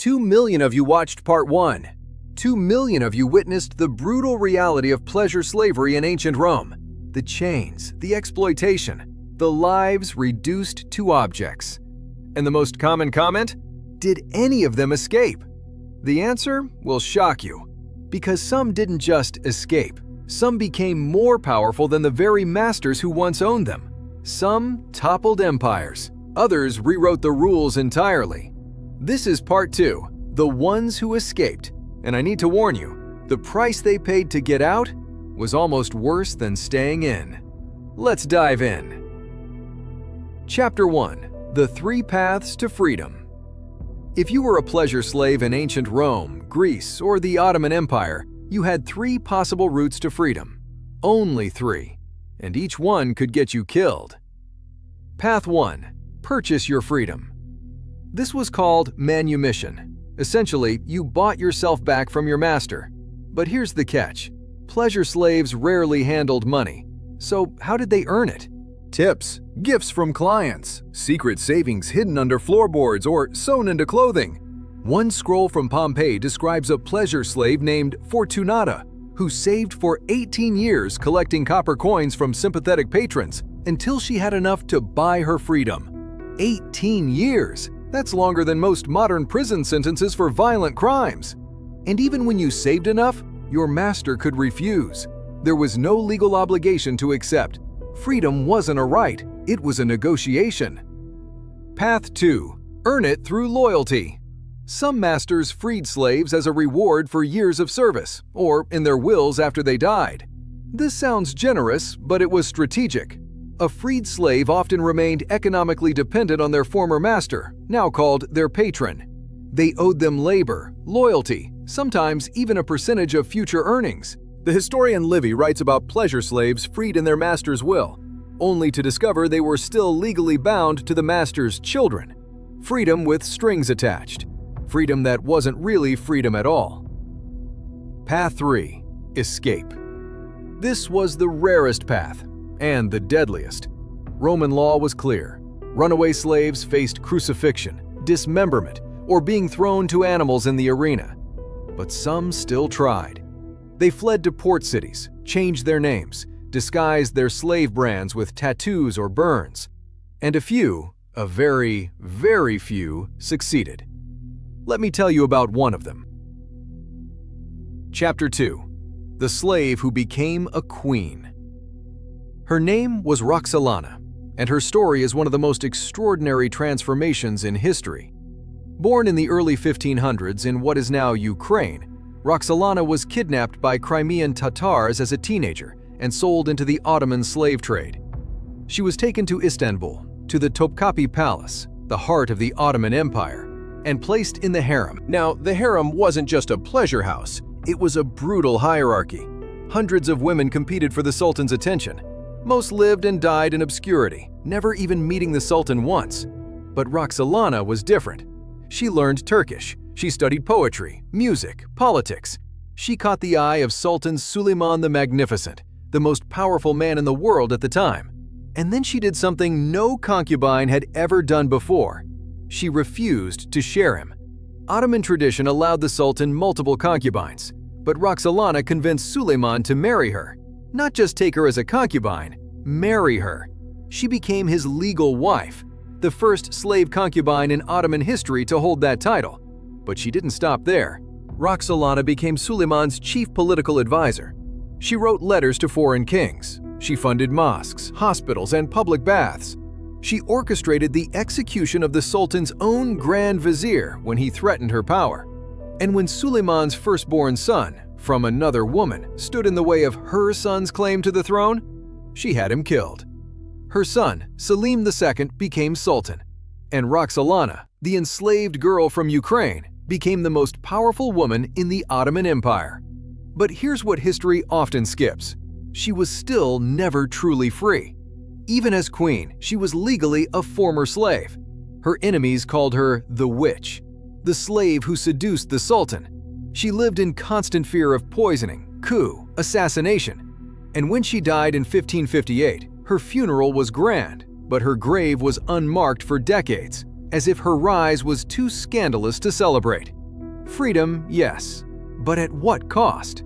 2 million of you watched part 1. 2 million of you witnessed the brutal reality of pleasure slavery in ancient Rome. The chains, the exploitation, the lives reduced to objects. And the most common comment? Did any of them escape? The answer will shock you. Because some didn't just escape. Some became more powerful than the very masters who once owned them. Some toppled empires. Others rewrote the rules entirely. This is part 2, the ones who escaped. And I need to warn you, the price they paid to get out was almost worse than staying in. Let's dive in. Chapter 1, the 3 paths to freedom. If you were a pleasure slave in ancient Rome, Greece, or the Ottoman Empire, you had 3 possible routes to freedom. Only 3. And each one could get you killed. Path 1. Purchase your freedom. This was called manumission. Essentially, you bought yourself back from your master. But here's the catch. Pleasure slaves rarely handled money. So how did they earn it? Tips, gifts from clients, secret savings hidden under floorboards or sewn into clothing. One scroll from Pompeii describes a pleasure slave named Fortunata, who saved for 18 years collecting copper coins from sympathetic patrons until she had enough to buy her freedom. 18 years! That's longer than most modern prison sentences for violent crimes. And even when you saved enough, your master could refuse. There was no legal obligation to accept. Freedom wasn't a right, it was a negotiation. Path 2. Earn it through loyalty. Some masters freed slaves as a reward for years of service, or in their wills after they died. This sounds generous, but it was strategic. A freed slave often remained economically dependent on their former master, now called their patron. They owed them labor, loyalty, sometimes even a percentage of future earnings. The historian Livy writes about pleasure slaves freed in their master's will, only to discover they were still legally bound to the master's children. Freedom with strings attached. Freedom that wasn't really freedom at all. Path 3. Escape. This was the rarest path, and the deadliest. Roman law was clear. Runaway slaves faced crucifixion, dismemberment, or being thrown to animals in the arena. But some still tried. They fled to port cities, changed their names, disguised their slave brands with tattoos or burns. And a very, very few, succeeded. Let me tell you about one of them. Chapter 2. The slave who became a queen. Her name was Roxelana, and her story is one of the most extraordinary transformations in history. Born in the early 1500s in what is now Ukraine, Roxelana was kidnapped by Crimean Tatars as a teenager and sold into the Ottoman slave trade. She was taken to Istanbul, to the Topkapi Palace, the heart of the Ottoman Empire, and placed in the Hurrem. Now, the Hurrem wasn't just a pleasure house, it was a brutal hierarchy. Hundreds of women competed for the Sultan's attention. Most lived and died in obscurity, never even meeting the Sultan once. But Roxelana was different. She learned Turkish, she studied poetry, music, politics. She caught the eye of Sultan Suleiman the Magnificent, the most powerful man in the world at the time. And then she did something no concubine had ever done before. She refused to share him. Ottoman tradition allowed the Sultan multiple concubines, but Roxelana convinced Suleiman to marry her. Not just take her as a concubine, marry her. She became his legal wife, the first slave concubine in Ottoman history to hold that title. But she didn't stop there. Roxelana became Suleiman's chief political advisor. She wrote letters to foreign kings. She funded mosques, hospitals, and public baths. She orchestrated the execution of the Sultan's own Grand Vizier when he threatened her power. And when Suleiman's firstborn son, from another woman, stood in the way of her son's claim to the throne, she had him killed. Her son, Selim II, became Sultan, and Roxelana, the enslaved girl from Ukraine, became the most powerful woman in the Ottoman Empire. But here's what history often skips. She was still never truly free. Even as queen, she was legally a former slave. Her enemies called her the witch, the slave who seduced the Sultan. She lived in constant fear of poisoning, coup, assassination. And when she died in 1558, her funeral was grand, but her grave was unmarked for decades. as if her rise was too scandalous to celebrate. Freedom, yes, but at what cost?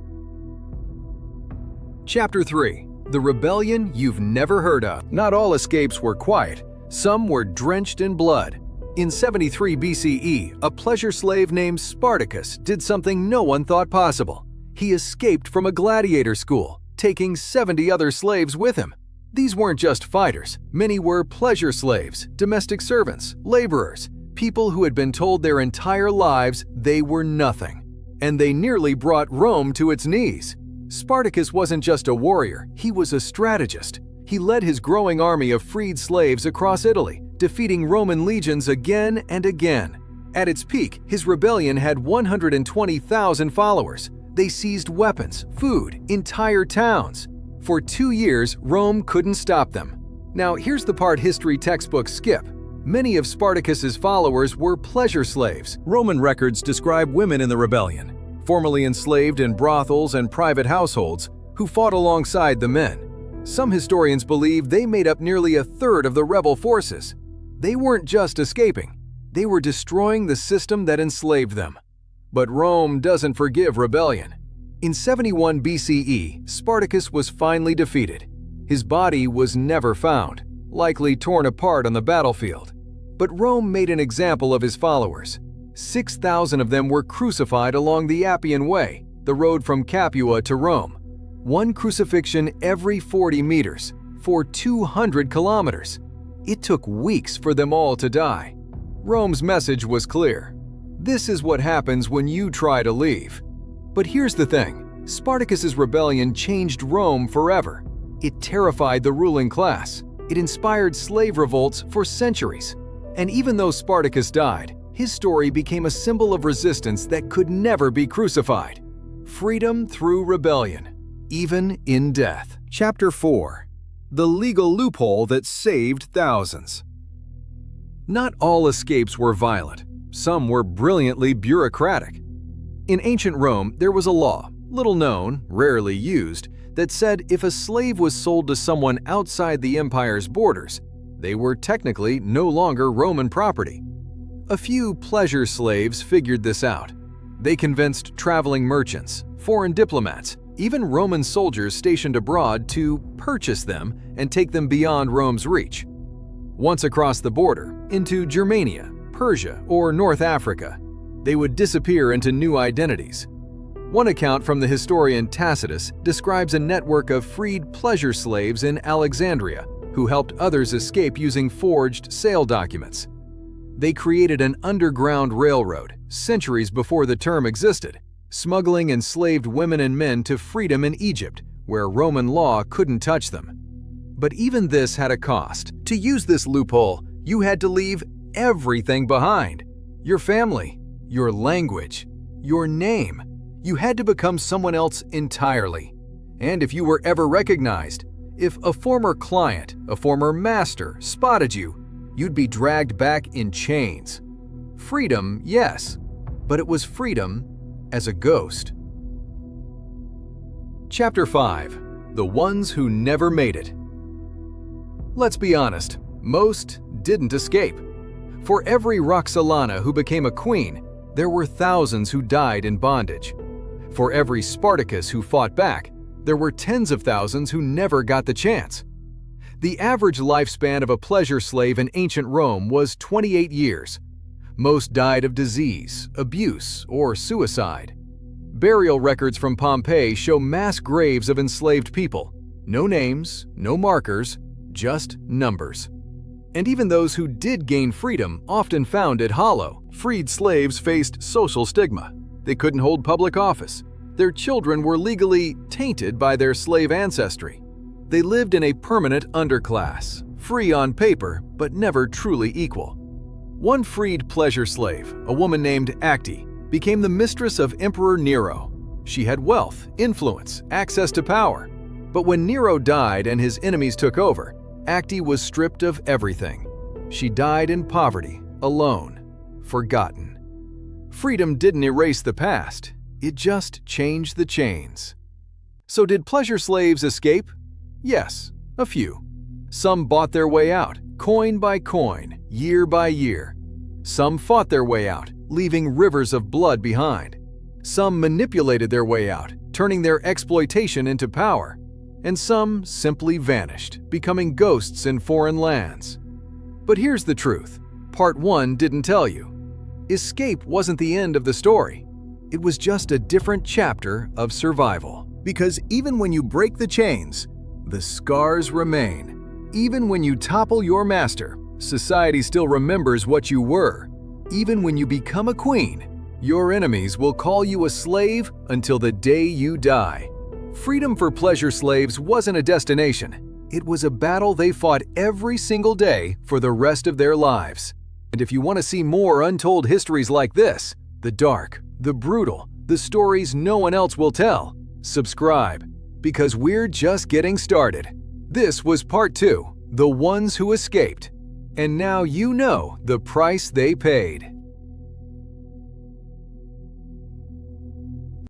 Chapter 3. The Rebellion You've Never Heard of. Not all escapes were quiet. Some were drenched in blood. In 73 BCE, a pleasure slave named Spartacus did something no one thought possible. He escaped from a gladiator school, taking 70 other slaves with him. These weren't just fighters. Many were pleasure slaves, domestic servants, laborers, people who had been told their entire lives they were nothing. And they nearly brought Rome to its knees. Spartacus wasn't just a warrior, he was a strategist. He led his growing army of freed slaves across Italy, defeating Roman legions again and again. At its peak, his rebellion had 120,000 followers. They seized weapons, food, entire towns. For 2 years, Rome couldn't stop them. Now, here's the part history textbooks skip. Many of Spartacus's followers were pleasure slaves. Roman records describe women in the rebellion, formerly enslaved in brothels and private households, who fought alongside the men. Some historians believe they made up nearly a third of the rebel forces. They weren't just escaping, they were destroying the system that enslaved them. But Rome doesn't forgive rebellion. In 71 BCE, Spartacus was finally defeated. His body was never found, likely torn apart on the battlefield. But Rome made an example of his followers. 6,000 of them were crucified along the Appian Way, the road from Capua to Rome. One crucifixion every 40 meters, for 200 kilometers. It took weeks for them all to die. Rome's message was clear. This is what happens when you try to leave. But here's the thing, Spartacus's rebellion changed Rome forever. It terrified the ruling class. It inspired slave revolts for centuries. And even though Spartacus died, his story became a symbol of resistance that could never be crucified. Freedom through rebellion, even in death. Chapter 4. The Legal Loophole That Saved Thousands. Not all escapes were violent. Some were brilliantly bureaucratic. In ancient Rome, there was a law, little known, rarely used, that said if a slave was sold to someone outside the empire's borders, they were technically no longer Roman property. A few pleasure slaves figured this out. They convinced traveling merchants, foreign diplomats, even Roman soldiers stationed abroad to purchase them and take them beyond Rome's reach. Once across the border, into Germania, Persia, or North Africa, they would disappear into new identities. One account from the historian Tacitus describes a network of freed pleasure slaves in Alexandria who helped others escape using forged sale documents. They created an underground railroad centuries before the term existed, smuggling enslaved women and men to freedom in Egypt, where Roman law couldn't touch them. But even this had a cost. To use this loophole, you had to leave everything behind. Your family, your language, your name. You had to become someone else entirely. And if you were ever recognized, if a former client, a former master spotted you, you'd be dragged back in chains. Freedom, yes, but it was freedom as a ghost. Chapter 5. The Ones Who Never Made It. Let's be honest, most didn't escape. For every Roxelana who became a queen, there were thousands who died in bondage. For every Spartacus who fought back, there were tens of thousands who never got the chance. The average lifespan of a pleasure slave in ancient Rome was 28 years. Most died of disease, abuse, or suicide. Burial records from Pompeii show mass graves of enslaved people. No names, no markers, just numbers. And even those who did gain freedom often found it hollow. Freed slaves faced social stigma. They couldn't hold public office. Their children were legally tainted by their slave ancestry. They lived in a permanent underclass, free on paper, but never truly equal. One freed pleasure slave, a woman named Acte, became the mistress of Emperor Nero. She had wealth, influence, access to power. But when Nero died and his enemies took over, Acte was stripped of everything. She died in poverty, alone, forgotten. Freedom didn't erase the past, it just changed the chains. So did pleasure slaves escape? Yes, a few. Some bought their way out, coin by coin, year by year. Some fought their way out, leaving rivers of blood behind. Some manipulated their way out, turning their exploitation into power. And some simply vanished, becoming ghosts in foreign lands. But here's the truth. Part 1 didn't tell you. Escape wasn't the end of the story. It was just a different chapter of survival. Because even when you break the chains, the scars remain. Even when you topple your master, society still remembers what you were. Even when you become a queen, your enemies will call you a slave until the day you die. Freedom for pleasure slaves wasn't a destination. It was a battle they fought every single day for the rest of their lives. And if you want to see more untold histories like this, the dark, the brutal, the stories no one else will tell, subscribe, because we're just getting started. This was part 2, The Ones Who Escaped. And now you know the price they paid.